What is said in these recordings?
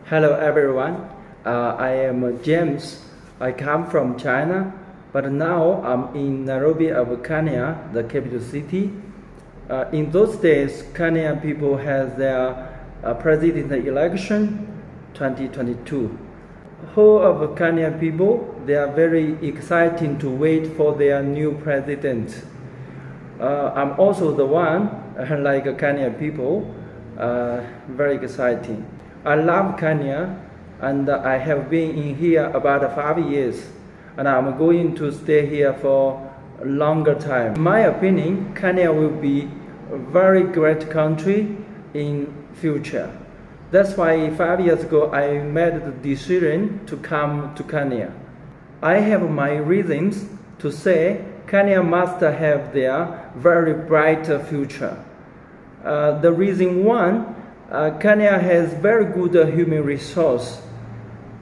Hello everyone, I am James. I come from China, but now I'm in Nairobi of Kenya, the capital city. In those days, Kenyan people had their president election 2022. Whole of Kenyan people, they are very excited to wait for their new president. I'm also the one, like Kenyan people, very exciting. I love Kenya, and I have been in here about 5 years, and I'm going to stay here for a longer time. In my opinion, Kenya will be a very great country in future. That's why 5 years ago I made the decision to come to Kenya. I have my reasons to say Kenya must have their very bright future. The reason one, Kenya has very good human resource.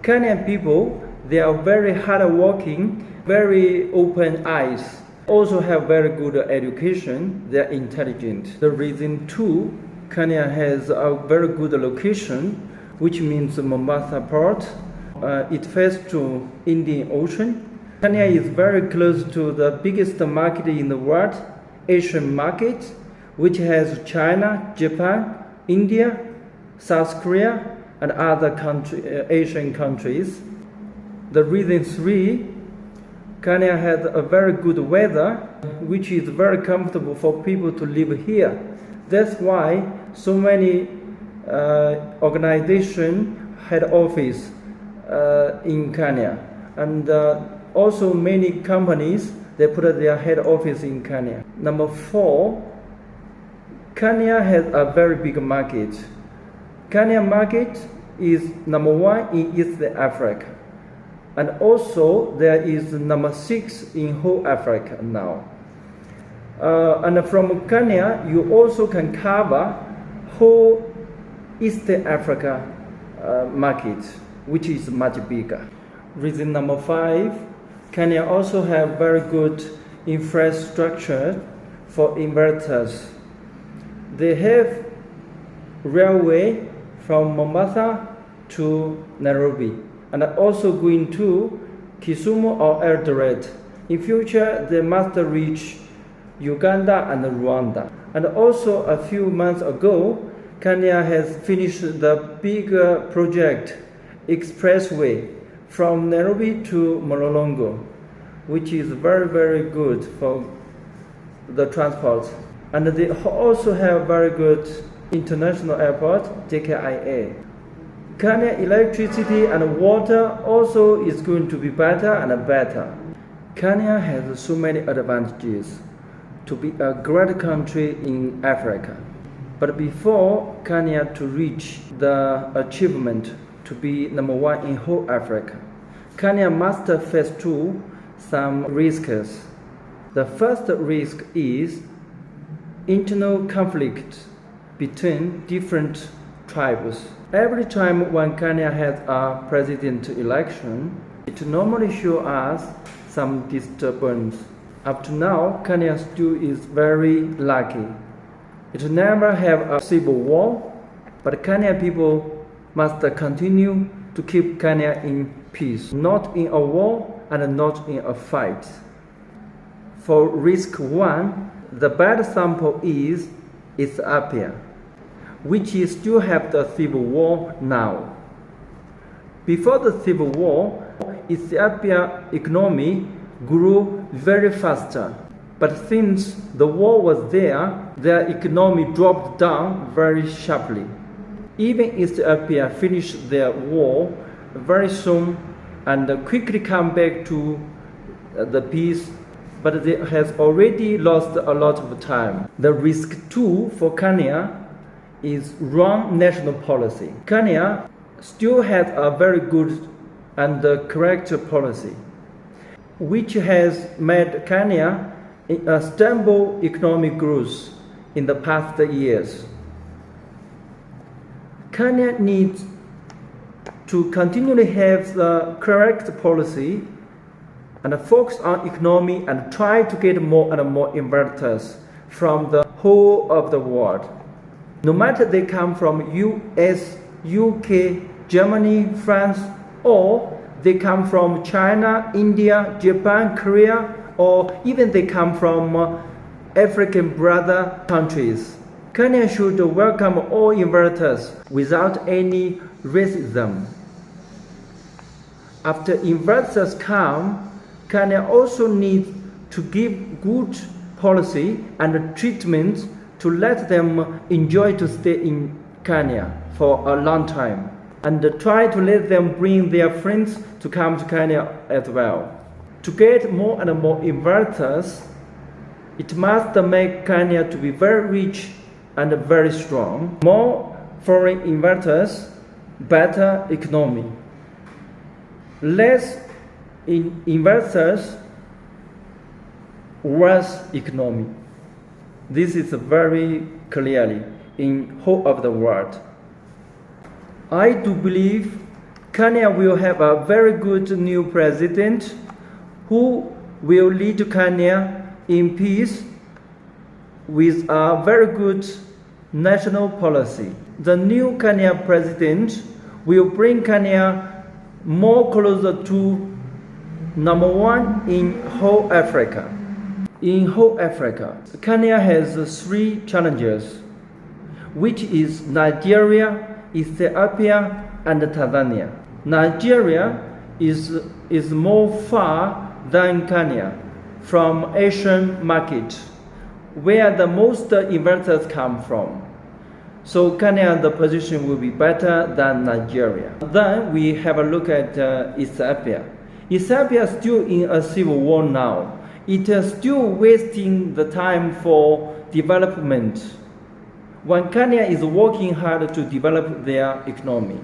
Kenyan people, they are very hardworking, very open eyes, also have very good education, they are intelligent. The reason two, Kenya has a very good location, which means Mombasa port. It faces to Indian Ocean. Kenya is very close to the biggest market in the world, Asian market, which has China, Japan, India, South Korea, and other Asian countries. The reason three, Kenya has a very good weather, which is very comfortable for people to live here. That's why so many organizations head office in Kenya, and also many companies, they put their head office in Kenya. Number four, Kenya has a very big market. Kenya market is number one in East Africa, and also there is number 6 in whole Africa now. And from Kenya, you also can cover whole East Africa market, which is much bigger. Reason number 5, Kenya also have very good infrastructure for investors. They have railway from Mombasa to Nairobi, and also going to Kisumu or Eldoret. In future, they must reach Uganda and Rwanda. And also a few months ago, Kenya has finished the big project, expressway, from Nairobi to Mlolongo, which is very, very good for the transport. And they also have very good international airport, JKIA. Kenya electricity and water also is going to be better and better. Kenya has so many advantages to be a great country in Africa. But before Kenya to reach the achievement to be number 1 in whole Africa, Kenya must face some risks. The first risk is internal conflict between different tribes. Every time when Kenya has a president election, it normally shows us some disturbance. Up to now, Kenya still is very lucky. It never have a civil war, but Kenyan people must continue to keep Kenya in peace, not in a war and not in a fight. For risk 1, the bad sample is Ethiopia, which is still have the civil war now. Before the civil war, Ethiopia economy grew very faster. But since the war was there, their economy dropped down very sharply. Even Ethiopia finished their war very soon and quickly come back to the peace, but they has already lost a lot of time. The risk 2 for Kenya is wrong national policy. Kenya still has a very good and correct policy, which has made Kenya a stable economic growth in the past years. Kenya needs to continually have the correct policy and focus on economy and try to get more and more investors from the whole of the world. No matter they come from US, UK, Germany, France, or they come from China, India, Japan, Korea, or even they come from African brother countries. Kenya should welcome all investors without any racism. After investors come, Kenya also needs to give good policy and treatment to let them enjoy to stay in Kenya for a long time, and try to let them bring their friends to come to Kenya as well. To get more and more investors, it must make Kenya to be very rich and very strong. More foreign investors, better economy. Less investors, worse economy. This is very clearly in whole of the world. I do believe Kenya will have a very good new president who will lead Kenya in peace with a very good national policy. The new Kenya president will bring Kenya more closer to #1 in whole Africa. In whole Africa, Kenya has 3 challenges, which is Nigeria, Ethiopia, and Tanzania. Nigeria is more far than Kenya from Asian market, where the most investors come from. So Kenya, the position will be better than Nigeria. Then we have a look at Ethiopia. Ethiopia is still in a civil war now. It is still wasting the time for development when Kenya is working hard to develop their economy.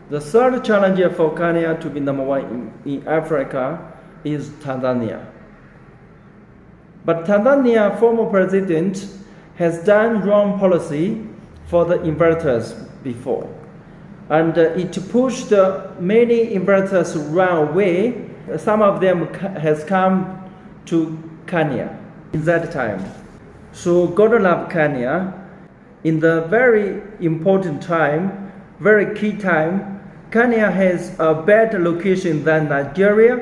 The third challenge for Kenya to be #1 in Africa is Tanzania. But Tanzania former president has done wrong policy for the investors before, and it pushed many investors run away. Some of them has come to Kenya in that time. So God love Kenya. In the very important time, very key time, Kenya has a better location than Nigeria.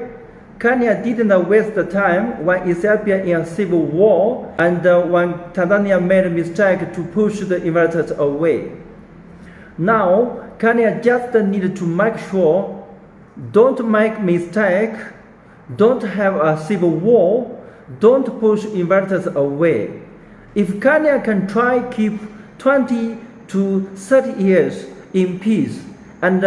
Kenya didn't waste the time when Ethiopia in a civil war and when Tanzania made a mistake to push the investors away. Now, Kenya just needed to make sure don't make mistake, don't have a civil war, don't push investors away. If Kenya can try keep 20 to 30 years in peace and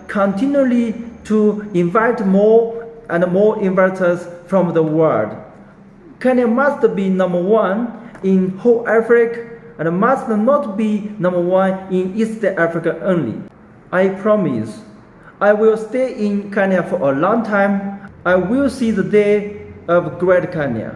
continually to invite more and more investors from the world, Kenya must be #1 in whole Africa and must not be #1 in East Africa only. I promise I will stay in Kenya for a long time. I will see the day of great Kenya.